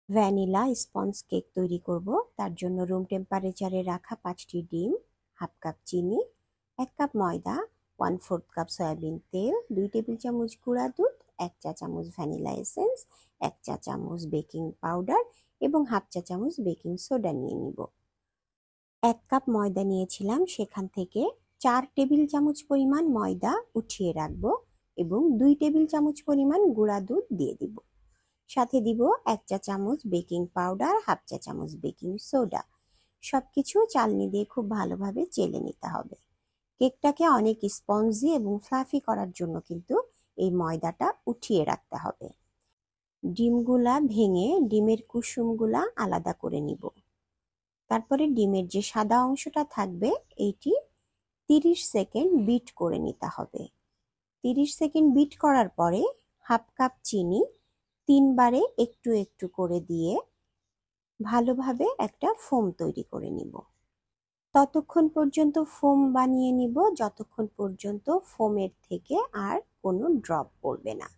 Vanilla sponge cake তৈরি করব। তার জন্য রুম টেম্পারেচারে রাখা 5টি ডিম, হাফ কাপ চিনি, 1 কাপ ময়দা, 1/4 কাপ সয়াবিন তেল, 2 টেবিল চামচ গুঁড়া দুধ, 1 চা চামচ ভ্যানিলা এসেন্স, 1 চা চামচ বেকিং পাউডার এবং হাফ চা চামচ বেকিং সোডা নিয়ে নিব। 1 কাপ ময়দা নিয়েছিলাম, সেখান থেকে 4 টেবিল চামচ পরিমাণ ময়দা উঠিয়ে রাখবো এবং 2 টেবিল চামচ পরিমাণ গুঁড়া দুধ দিয়ে দিব। সাথে দিব 1 চা চামচ বেকিং পাউডার, হাফ চা চামচ বেকিং সোডা। সবকিছু চালনি দিয়ে খুব ভালোভাবে চেলে নিতে হবে। কেকটাকে অনেক স্পঞ্জি এবং ফ্লাফি করার জন্য কিন্তু এই ময়দাটা উঠিয়ে রাখতে হবে। ডিমগুলা ভেঙে ডিমের কুসুমগুলা আলাদা করে নিব। তারপরে ডিমের যে সাদা অংশটা থাকবে এইটি 30 সেকেন্ড বিট করে নিতে হবে। 30 সেকেন্ড বিট করার পরে হাফ কাপ চিনি 3 বারে একটু একটু করে দিয়ে ভালোভাবে একটা ফোম তৈরি করে নিব। ততক্ষণ পর্যন্ত ফোম বানিয়ে নিব যতক্ষণ পর্যন্ত ফোমের থেকে আর কোনো ড্রপ পড়বে না।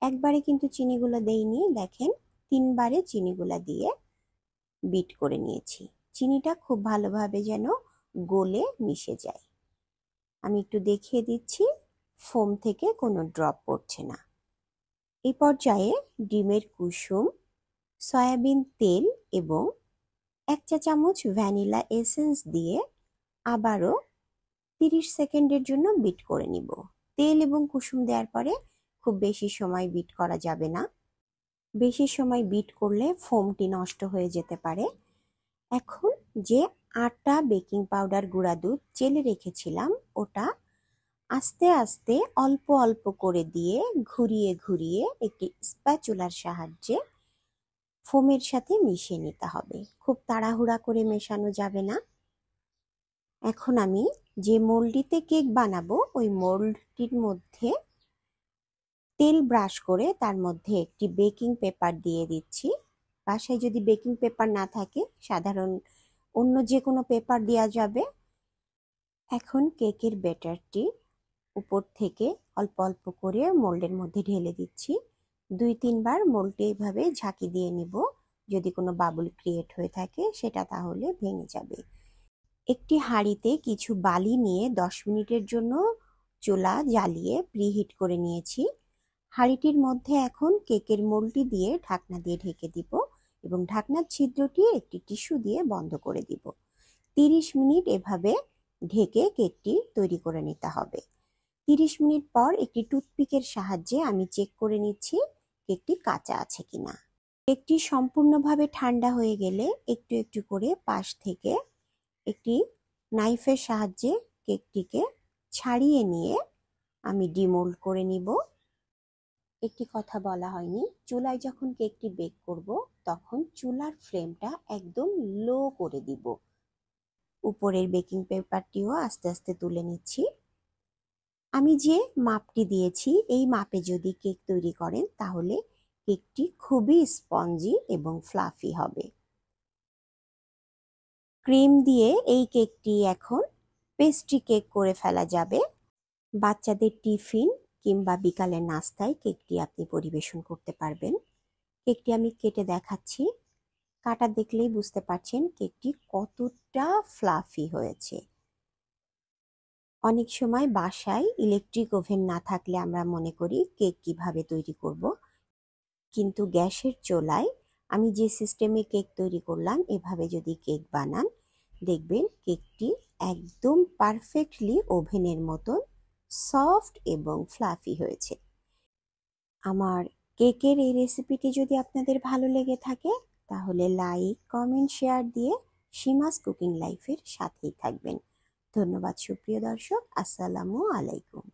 একবারে কিন্তু চিনিগুলো দেইনি, দেখেন 3 বারে চিনিগুলো দিয়ে বিট করে নিয়েছি। চিনিটা খুব ভালোভাবে যেন গলে মিশে যায়। আমি একটু দেখিয়ে দিচ্ছি, ফোম থেকে কোনো ড্রপ পড়ছে না। এই পর্যায়ে ডিমের কুসুম, সয়াবিন তেল এবং 1 চা চামচ ভ্যানিলা এসেন্স দিয়ে আবারও 30 সেকেন্ডের জন্য বিট করে নিব। তেল এবং কুসুম দেওয়ার পরে খুব বেশি সময় বিট করা যাবে না। বেশি সময় বিট করলে ফোমটি নষ্ট হয়ে যেতে পারে। এখন যে আটা, বেকিং পাউডার, গুঁড়া দুধ চেলে রেখেছিলাম ওটা আস্তে আস্তে অল্প অল্প করে দিয়ে ঘুরিয়ে ঘুরিয়ে একটি স্প্যাচুলার সাহায্যে ফোমের সাথে মিশিয়ে নিতে হবে। খুব তাড়াহুড়া করে মেশানো যাবে না। এখন আমি যে মোল্ডটিতে কেক বানাবো ওই মোল্ডটির মধ্যে তেল ব্রাশ করে তার মধ্যে একটি বেকিং পেপার দিয়ে দিচ্ছি। বাসায় যদি বেকিং পেপার না থাকে সাধারণ অন্য যে কোনো পেপার দেওয়া যাবে। এখন কেকের ব্যাটারটি উপর থেকে অল্প অল্প করে মোল্ডের মধ্যে ঢেলে দিচ্ছি। 2-3 বার মোল্ডে এইভাবে ঝাঁকি দিয়ে নিব। যদি কোনো বাবল ক্রিয়েট হয়ে থাকে সেটা তাহলে ভেঙে যাবে। একটি হাঁড়িতে কিছু বালি নিয়ে 10 মিনিটের জন্য চুলা জ্বালিয়ে প্রিহিট করে নিয়েছি। হাঁড়িটির মধ্যে এখন কেকের মোল্ডটি দিয়ে ঢাকনা দিয়ে ঢেকে দিব এবং ঢাকনার ছিদ্রটি একটি টিস্যু দিয়ে বন্ধ করে দিব। 30 মিনিট এভাবে ঢেকে কেকটি তৈরি করে নিতে হবে। 30 মিনিট পর একটি টুথপিকের সাহায্যে আমি চেক করে নিচ্ছি কেকটি কাঁচা আছে কিনা। কেকটি সম্পূর্ণভাবে ঠান্ডা হয়ে গেলে একটু একটু করে পাশ থেকে একটি নাইফের সাহায্যে কেকটিকে ছাড়িয়ে নিয়ে আমি ডিমোল্ড করে নিব। একটি কথা বলা হয়নি, চুলায় যখন কেকটি বেক করব তখন চুলার ফ্লেমটা একদম লো করে দিব। উপরের বেকিং পেপারটিও আস্তে আস্তে তুলে নিচ্ছি। আমি যে মাপটি দিয়েছি এই মাপে যদি কেক তৈরি করেন তাহলে কেকটি খুবই স্পঞ্জি এবং ফ্লাফি হবে। ক্রিম দিয়ে এই কেকটি এখন পেস্ট্রি কেক করে ফেলা যাবে। বাচ্চাদের টিফিন কিংবা বিকালের নাস্তায় কেকটি আপনি পরিবেশন করতে পারবেন। কেকটি আমি কেটে দেখাচ্ছি। কাটা দেখলেই বুঝতে পারছেন কেকটি কতটা ফ্লাফি হয়েছে। অনেক সময় বাসায় ইলেকট্রিক ওভেন না থাকলে আমরা মনে করি কেক কিভাবে তৈরি করব, কিন্তু গ্যাসের চুলায় আমি যে সিস্টেমে কেক তৈরি করলাম এভাবে যদি কেক বানান দেখবেন কেকটি একদম পারফেক্টলি ওভেনের মতন সফট এবং ফ্লাফি হয়েছে। আমার কেকের এই রেসিপিটি যদি আপনাদের ভালো লেগে থাকে তাহলে লাইক, কমেন্ট, শেয়ার দিয়ে সীমাস কুকিং লাইফের সাথেই থাকবেন। ধন্যবাদ সুপ্রিয় দর্শক, আসসালামু আলাইকুম।